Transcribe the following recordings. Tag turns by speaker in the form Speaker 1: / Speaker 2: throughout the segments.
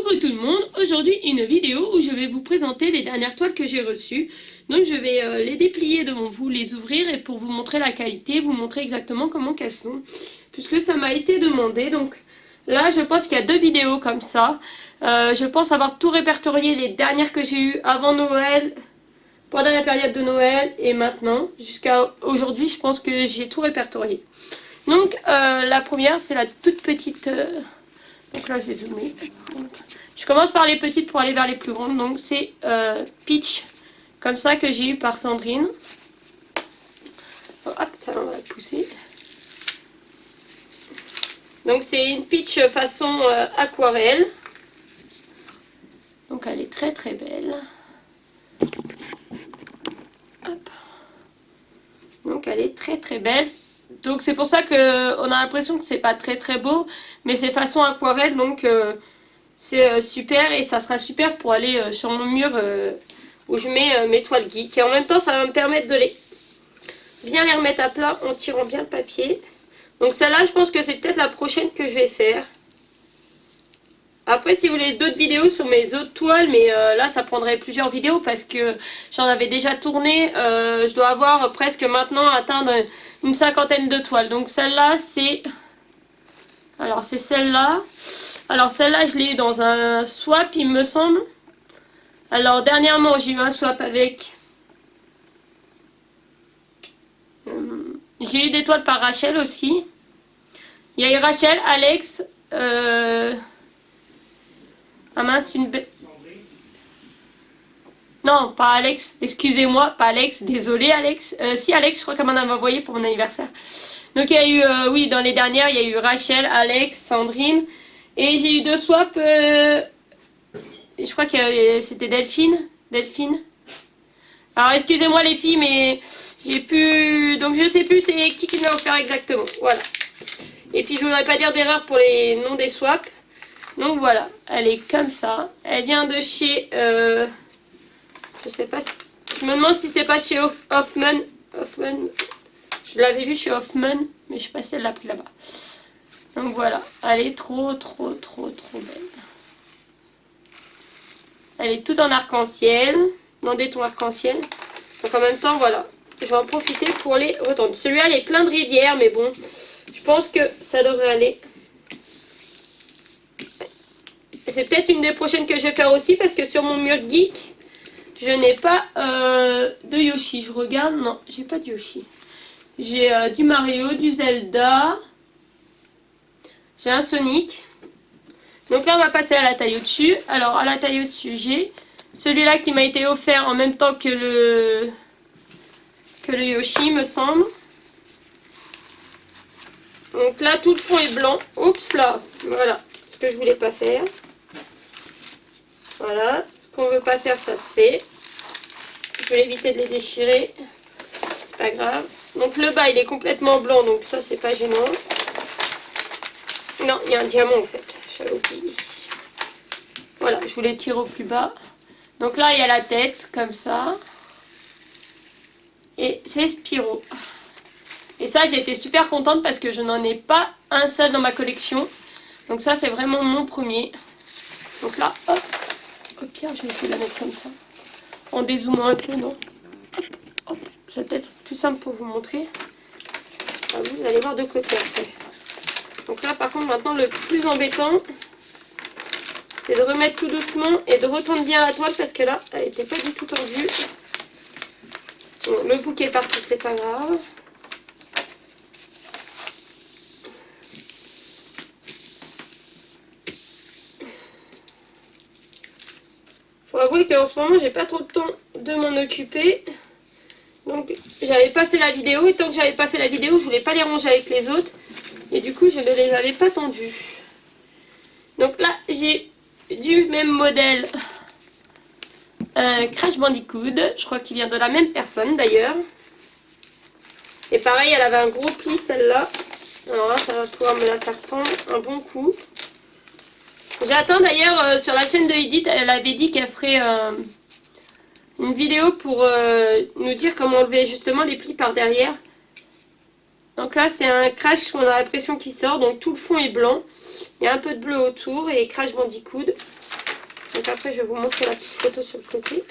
Speaker 1: Coucou tout le monde, aujourd'hui une vidéo où je vais vous présenter les dernières toiles que j'ai reçues. Donc je vais les déplier devant vous, les ouvrir et pour vous montrer la qualité, vous montrer exactement comment qu'elles sont. Puisque ça m'a été demandé, donc là je pense qu'il y a 2 vidéos comme ça. Je pense avoir tout répertorié les dernières que j'ai eues avant Noël, pendant la période de Noël et maintenant. Jusqu'à aujourd'hui je pense que j'ai tout répertorié. Donc la première c'est la toute petite... Donc là je vais zoomer. Je commence par les petites pour aller vers les plus grandes. Donc c'est Peach, comme ça que j'ai eu par Sandrine. Hop, ça on va la pousser. Donc c'est une Peach façon aquarelle. Donc elle est très très belle. Hop. Donc elle est très très belle. Donc c'est pour ça qu'on a l'impression que c'est pas très très beau, mais c'est façon aquarelle, donc c'est super et ça sera super pour aller sur mon mur où je mets mes toiles geek. Et en même temps ça va me permettre de bien les remettre à plat en tirant bien le papier. Donc celle-là je pense que c'est peut-être la prochaine que je vais faire. Après si vous voulez d'autres vidéos sur mes autres toiles, mais là ça prendrait plusieurs vidéos parce que j'en avais déjà tourné. Je dois avoir presque maintenant atteindre une 50aine de toiles. Donc celle-là c'est... Alors c'est celle-là. Alors celle-là je l'ai eu dans un swap il me semble. Alors dernièrement j'ai eu un swap avec... J'ai eu des toiles par Rachel aussi. Il y a eu Rachel, Alex... Ah mince, Non, pas Alex, excusez-moi, pas Alex, désolé Alex. Si Alex, je crois qu'elle m'en avait envoyé pour mon anniversaire. Donc il y a eu, oui, dans les dernières, il y a eu Rachel, Alex, Sandrine. Et j'ai eu 2 swaps, je crois que c'était Delphine. Alors excusez-moi les filles, mais j'ai pu... Donc je sais plus c'est qui me l'a offert exactement, voilà. Et puis je voudrais pas dire d'erreur pour les noms des swaps. Donc voilà, elle est comme ça. Elle vient de chez... je sais pas si... Je me demande si c'est pas chez Hoffman. Je l'avais vu chez Hoffman, mais je sais pas si elle l'a pris là-bas. Donc voilà, elle est trop belle. Elle est toute en arc-en-ciel, dans des tons arc-en-ciel. Donc en même temps, voilà, je vais en profiter pour les retendre. Celui-là, il est plein de rivières, mais bon, je pense que ça devrait aller. C'est peut-être une des prochaines que je vais faire aussi, parce que sur mon mur geek, je n'ai pas de Yoshi. Je regarde, non, j'ai pas de Yoshi. J'ai du Mario, du Zelda. J'ai un Sonic. Donc là, on va passer à la taille au-dessus. Alors, à la taille au-dessus, j'ai celui-là qui m'a été offert en même temps que le Yoshi, me semble. Donc là, tout le fond est blanc. Oups, là, voilà, ce que je voulais pas faire. Voilà, ce qu'on veut pas faire, ça se fait. Je vais éviter de les déchirer. C'est pas grave. Donc le bas, il est complètement blanc, donc ça, c'est pas gênant. Non, il y a un diamant en fait. J'avais oublié. Voilà, je voulais tirer au plus bas. Donc là, il y a la tête, comme ça. Et c'est Spyro. Et ça, j'ai été super contente parce que je n'en ai pas un seul dans ma collection. Donc ça, c'est vraiment mon premier. Donc là, hop. Au pire, je vais essayer de la mettre comme ça. En dézoomant un peu, non? Hop, hop. C'est peut-être plus simple pour vous montrer. Ah, vous allez voir de côté après. Donc là, par contre, maintenant, le plus embêtant, c'est de remettre tout doucement et de retendre bien la toile parce que là, elle n'était pas du tout tendue. Bon, le bouquet est parti, c'est pas grave. Faut avouer qu'en ce moment, j'ai pas trop de temps de m'en occuper. Donc, j'avais pas fait la vidéo. Et tant que j'avais pas fait la vidéo, je voulais pas les ranger avec les autres. Et du coup, je ne les avais pas tendus. Donc là, j'ai du même modèle Crash Bandicoot. Je crois qu'il vient de la même personne d'ailleurs. Et pareil, elle avait un gros pli celle-là. Alors là, ça va pouvoir me la faire tendre un bon coup. J'attends d'ailleurs sur la chaîne de Edith, elle avait dit qu'elle ferait une vidéo pour nous dire comment enlever justement les plis par derrière. Donc là, c'est un Crash, on a l'impression qu'il sort. Donc tout le fond est blanc. Il y a un peu de bleu autour et Crash Bandicoot. Donc après, je vais vous montrer la petite photo sur le côté.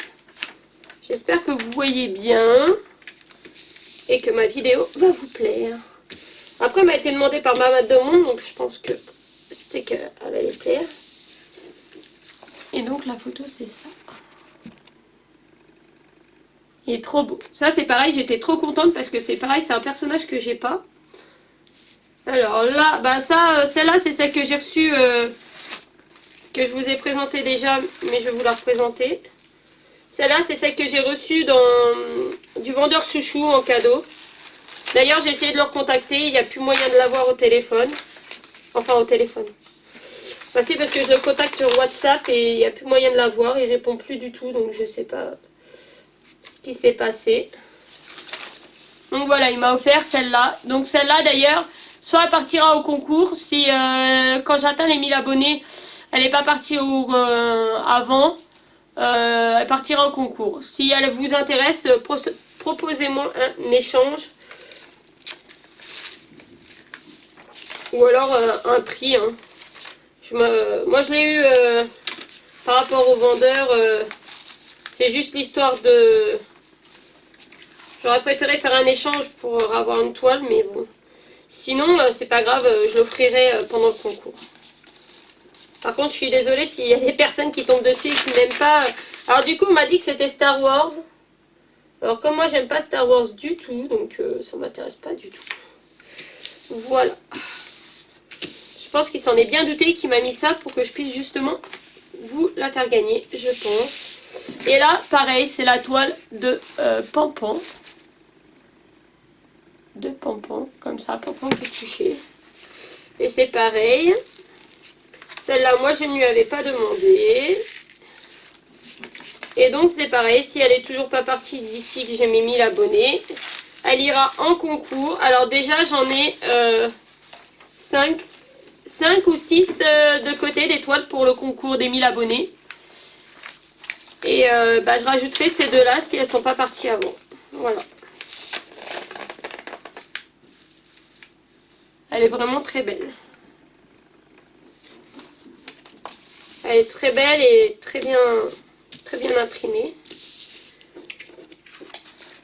Speaker 1: J'espère que vous voyez bien et que ma vidéo va vous plaire. Après, elle m'a été demandée par Maman de Monde, donc je pense que c'est qu'elle allait plaire. Et donc la photo, c'est ça. Il est trop beau. Ça, c'est pareil, j'étais trop contente parce que c'est pareil, c'est un personnage que j'ai pas. Alors là, bah ça, celle-là, c'est celle que j'ai reçue, que je vous ai présentée déjà, mais je vais vous la représenter. Celle-là, c'est celle que j'ai reçue du vendeur chouchou en cadeau. D'ailleurs, j'ai essayé de le recontacter, il n'y a plus moyen de l'avoir au téléphone. Enfin, au téléphone. Bah si, parce que je le contacte sur WhatsApp et il n'y a plus moyen de l'avoir, il répond plus du tout, donc je sais pas ce qui s'est passé. Donc voilà, il m'a offert celle-là. Donc celle-là, d'ailleurs, soit elle partira au concours, si quand j'atteins les 1000 abonnés, elle n'est pas partie avant, elle partira au concours. Si elle vous intéresse, proposez-moi un échange. Ou alors un prix. Hein. Moi, je l'ai eu par rapport au vendeur. C'est juste l'histoire de... J'aurais préféré faire un échange pour avoir une toile, mais bon. Sinon, c'est pas grave, je l'offrirai pendant le concours. Par contre, je suis désolée s'il y a des personnes qui tombent dessus et qui n'aiment pas. Alors du coup, on m'a dit que c'était Star Wars. Alors comme moi, j'aime pas Star Wars du tout, donc ça m'intéresse pas du tout. Voilà. Je pense qu'il s'en est bien douté, qu'il m'a mis ça pour que je puisse justement vous la faire gagner, je pense. Et là, pareil, c'est la toile de Pampan. De Pampan, comme ça, Pampan qui est touché. Et c'est pareil. Celle-là, moi, je ne lui avais pas demandé. Et donc, c'est pareil, si elle n'est toujours pas partie d'ici que j'ai mis 1000 abonnés, elle ira en concours. Alors déjà, j'en ai 5 ou 6 de côté d'étoiles pour le concours des 1000 abonnés. Et je rajouterai ces deux-là si elles ne sont pas parties avant. Voilà. Elle est vraiment très belle. Elle est très belle et très bien imprimée.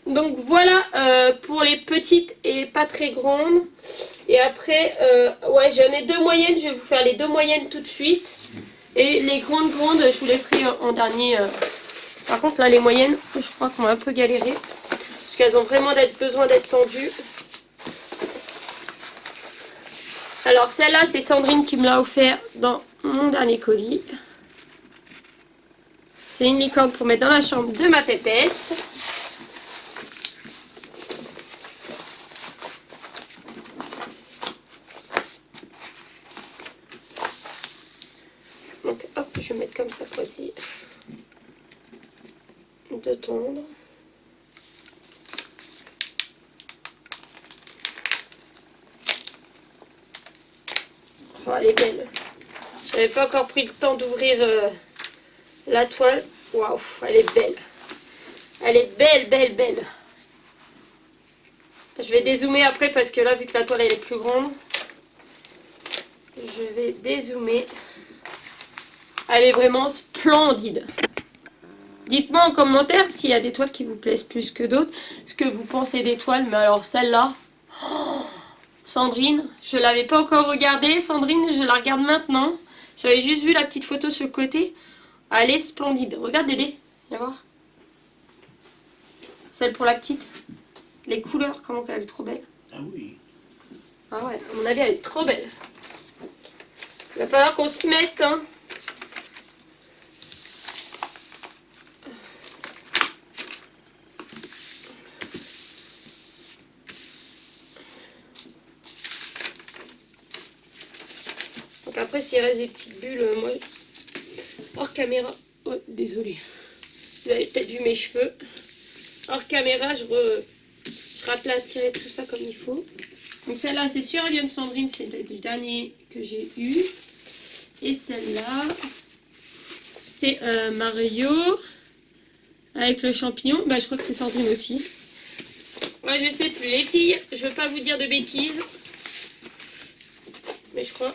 Speaker 1: Donc voilà pour les petites et pas très grandes. Et après, ouais, j'en ai 2 moyennes. Je vais vous faire les 2 moyennes tout de suite. Et les grandes, je vous les ferai en dernier. Par contre, là, les moyennes, je crois qu'on va un peu galérer. Parce qu'elles ont vraiment besoin d'être tendues. Alors, celle-là, c'est Sandrine qui me l'a offert dans mon dernier colis. C'est une licorne pour mettre dans la chambre de ma pépette. Donc, hop, je vais mettre comme ça pour essayer de tondre. Oh, elle est belle. J'avais pas encore pris le temps d'ouvrir la toile. Waouh, elle est belle. Elle est belle. Je vais dézoomer après parce que là, vu que la toile elle est plus grande, je vais dézoomer. Elle est vraiment splendide. Dites-moi en commentaire s'il y a des toiles qui vous plaisent plus que d'autres. Ce que vous pensez des toiles. Mais alors celle-là... Oh, Sandrine, je ne l'avais pas encore regardée. Sandrine, je la regarde maintenant. J'avais juste vu la petite photo sur le côté. Elle est splendide. Regarde Dédé, viens voir. Celle pour la petite. Les couleurs, comment elle est trop belle.
Speaker 2: Ah oui.
Speaker 1: Ah ouais, à mon avis, elle est trop belle. Il va falloir qu'on s'y mette, hein. Donc après, s'il reste des petites bulles, moi, hors caméra... Oh, désolée. Vous avez peut-être vu mes cheveux. Hors caméra, je raplatirai tout ça comme il faut. Donc celle-là, c'est sûr, elle vient de Sandrine, c'est du dernier que j'ai eu. Et celle-là, c'est Mario avec le champignon. Bah, je crois que c'est Sandrine aussi. Ouais, je sais plus. Les filles, je veux pas vous dire de bêtises. Mais je crois.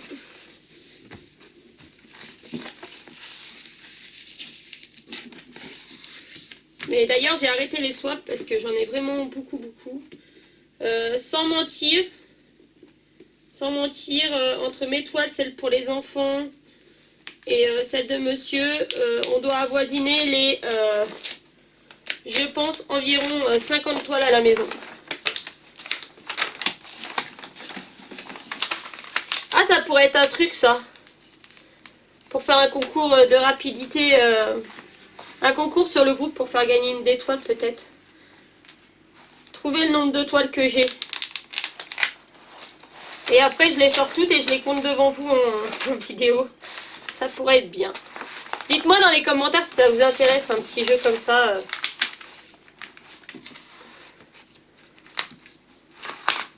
Speaker 1: Mais d'ailleurs, j'ai arrêté les swaps parce que j'en ai vraiment beaucoup. Sans mentir, entre mes toiles, celle pour les enfants et celle de monsieur, on doit avoisiner les, je pense, environ 50 toiles à la maison. Ah, ça pourrait être un truc, ça. Pour faire un concours de rapidité, un concours sur le groupe pour faire gagner une des toiles, peut-être. Trouver le nombre de toiles que j'ai. Et après, je les sors toutes et je les compte devant vous en vidéo. Ça pourrait être bien. Dites-moi dans les commentaires si ça vous intéresse, un petit jeu comme ça.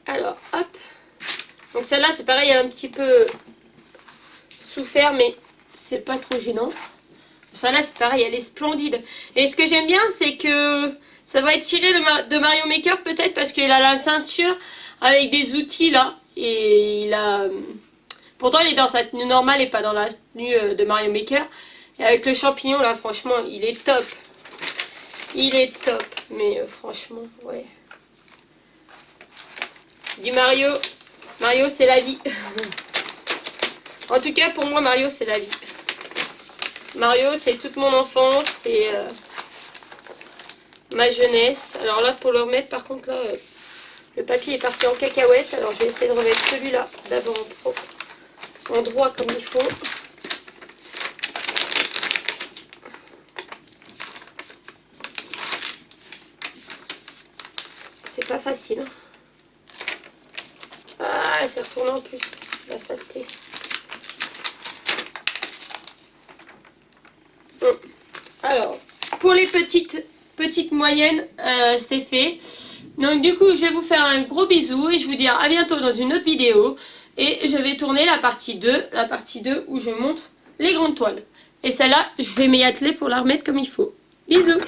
Speaker 1: Alors, hop. Donc celle-là, c'est pareil, elle a un petit peu souffert, mais c'est pas trop gênant. Celle-là, c'est pareil, elle est splendide. Et ce que j'aime bien, c'est que ça va être tiré de Mario Maker, peut-être, parce qu'il a la ceinture avec des outils, là. Et il a... Pourtant, il est dans sa tenue normale et pas dans la tenue de Mario Maker. Et avec le champignon, là, franchement, il est top. Il est top. Mais franchement, ouais. Du Mario, Mario, c'est la vie. En tout cas, pour moi, Mario, c'est la vie. Mario, c'est toute mon enfance, c'est ma jeunesse. Alors là, pour le remettre, par contre, là, le papier est parti en cacahuète. Alors, je vais essayer de remettre celui-là d'abord en droit comme il faut. C'est pas facile. Ah, c'est retourné en plus, la saleté. Bon. Alors, pour les petites moyennes, c'est fait. Donc du coup, je vais vous faire un gros bisou et je vous dis à bientôt dans une autre vidéo. Et je vais tourner la partie 2 où je montre les grandes toiles. Et celle-là, je vais m'y atteler pour la remettre comme il faut. Bisous!